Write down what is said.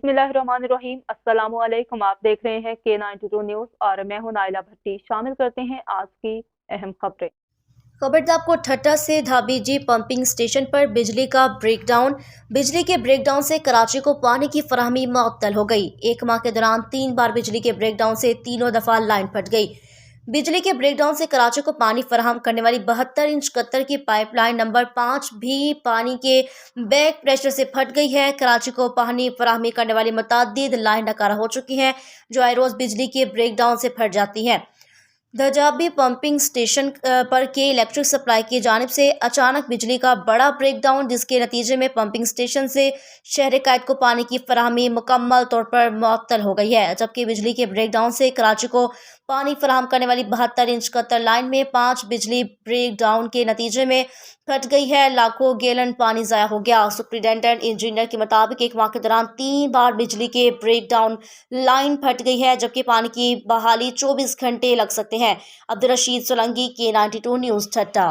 बिस्मिल्लाहिर्रहमानिर्रहीम। अस्सलाम वालेकुम। आप देख रहे हैं K92 न्यूज़ और मैं हूं नाइला भट्टी। शामिल करते हैं आज की अहम खबरें। खबरदार ठट्टा से धाबीजी पंपिंग स्टेशन पर बिजली का ब्रेकडाउन। बिजली के ब्रेकडाउन से कराची को पानी की फराहमी मुअत्तल हो गई। एक माह के दौरान 3 बार बिजली के ब्रेकडाउन से तीनों दफा लाइन फट गई। बिजली के ब्रेकडाउन से कराची को पानी फराहम करने वाली 72 इंच कतर की पाइपलाइन नंबर 5 भी पानी के बैक प्रेशर से फट गई है। कराची को पानी फराहमी करने वाली मुतअद्दिद लाइन नकारा हो चुकी हैं, जो आए रोज बिजली के ब्रेकडाउन से फट जाती हैं। दजाबी पंपिंग स्टेशन पर के इलेक्ट्रिक सप्लाई की जानिब से अचानक बिजली का बड़ा ब्रेकडाउन, जिसके नतीजे में पंपिंग स्टेशन से शहर कायद को पानी की फराहमी मुकम्मल तौर पर मुअत्तल हो गई है। जबकि बिजली के ब्रेकडाउन से कराची को पानी फराहम करने वाली 72 इंच कतर लाइन में 5 बिजली ब्रेकडाउन के नतीजे में फट गई है। लाखों गैलन पानी ज़ाया हो गया। सुप्रिंटेंडेंट इंजीनियर के मुताबिक एक माह के दौरान 3 बार बिजली के ब्रेकडाउन लाइन फट गई है, जबकि पानी की बहाली 24 घंटे लग सकते हैं। अब्दुल रशीद सोलंकी, K92 न्यूज़, ठट्टा।